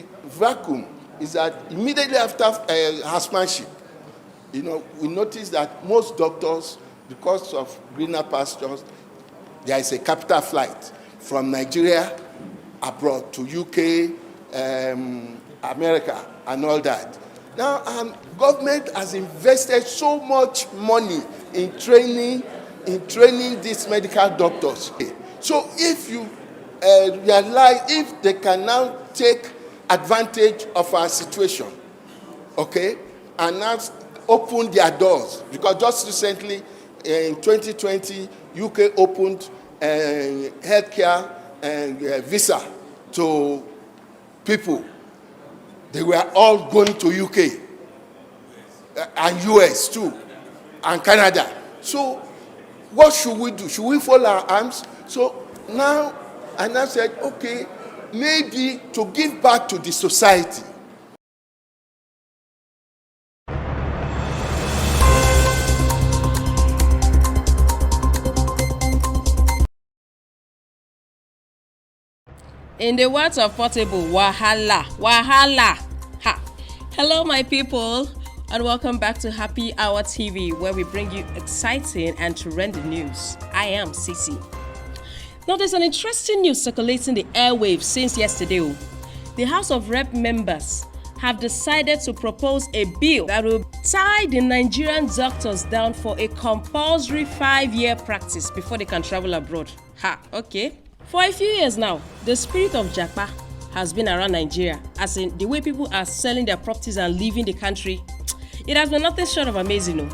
the vacuum is that immediately after housemanship, we notice that most doctors, because of greener pastures, there is a capital flight from Nigeria abroad to UK, America, and all that. Now, government has invested so much money in training these medical doctors. So if you realize, if they can now take advantage of our situation, okay, and now open their doors, because just recently in 2020, UK opened healthcare visa to people. They were all going to UK and US too, and Canada. So what should we do? Should we fold our arms? So now, and I said, okay, maybe to give back to the society. In the words of Portable, wahala, wahala. Ha. Hello, my people, and welcome back to Happy Hour TV, where we bring you exciting and trending news. I am Sisi. Now, there's an interesting news circulating the airwaves since yesterday. The House of Rep members have decided to propose a bill that will tie the Nigerian doctors down for a compulsory 5-year practice before they can travel abroad. Ha, okay. For a few years now, the spirit of Japa has been around Nigeria, as in the way people are selling their properties and leaving the country. It has been nothing short of amazing.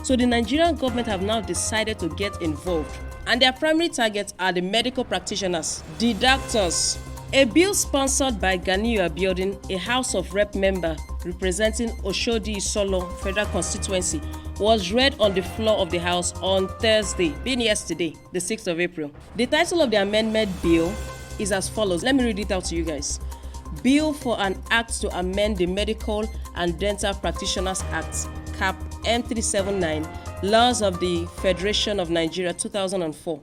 So the Nigerian government have now decided to get involved, and their primary targets are the medical practitioners, the doctors. A bill sponsored by Ganiyu Abiodun, a House of Rep member representing Oshodi Isolo Federal Constituency, was read on the floor of the House on Thursday, being yesterday, the 6th of April. The title of the amendment bill is as follows. Let me read it out to you guys. Bill for an Act to amend the Medical and Dental Practitioners Act, Cap M379, Laws of the Federation of Nigeria 2004,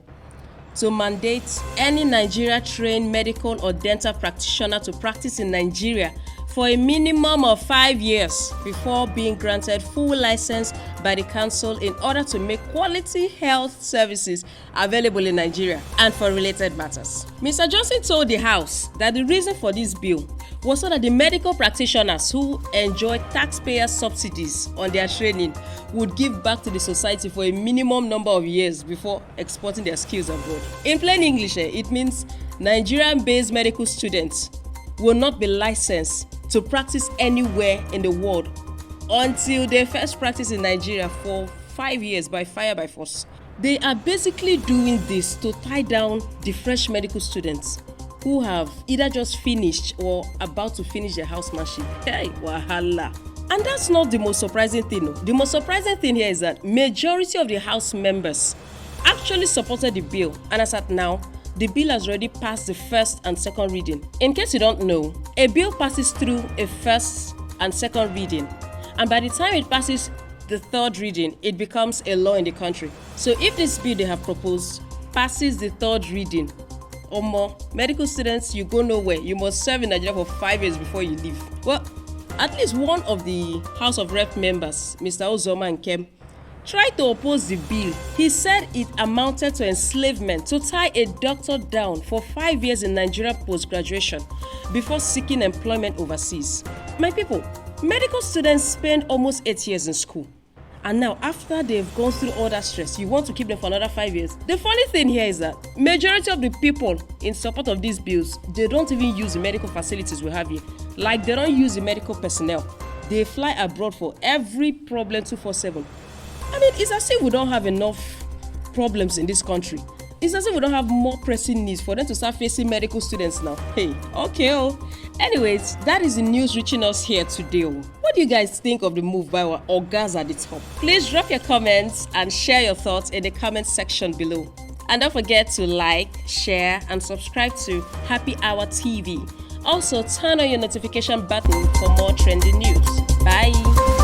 to mandate any Nigeria-trained medical or dental practitioner to practice in Nigeria for a minimum of 5 years before being granted full license by the council in order to make quality health services available in Nigeria and for related matters. Mr. Johnson told the House that the reason for this bill was so that the medical practitioners who enjoy taxpayer subsidies on their training would give back to the society for a minimum number of years before exporting their skills abroad. In plain English, it means Nigerian-based medical students will not be licensed to practice anywhere in the world until they first practice in Nigeria for 5 years by fire by force. They are basically doing this to tie down the fresh medical students who have either just finished or about to finish their housemanship. Hey, wahala. And that's not the most surprising thing. The most surprising thing here is that majority of the House members actually supported the bill, and as at now, the bill has already passed the first and second reading. In case you don't know, a bill passes through a first and second reading, and by the time it passes the third reading, it becomes a law in the country. So if this bill they have proposed passes the third reading, or more, medical students, you go nowhere. You must serve in Nigeria for 5 years before you leave. Well, at least one of the House of Rep members, Mr. Uzoma Nkem, tried to oppose the bill. He said it amounted to enslavement to tie a doctor down for 5 years in Nigeria post-graduation before seeking employment overseas. My people, medical students spend almost 8 years in school. And now, after they've gone through all that stress, you want to keep them for another 5 years. The funny thing here is that majority of the people in support of these bills, they don't even use the medical facilities we have here. Like, they don't use the medical personnel. They fly abroad for every problem 247. I mean, it's as if we don't have enough problems in this country. It's as if we don't have more pressing needs for them to start facing medical students now. Hey, okay. Anyways, that is the news reaching us here today. What do you guys think of the move by our Ogas at the top? Please drop your comments and share your thoughts in the comment section below. And don't forget to like, share, and subscribe to Happy Hour TV. Also, turn on your notification button for more trending news. Bye.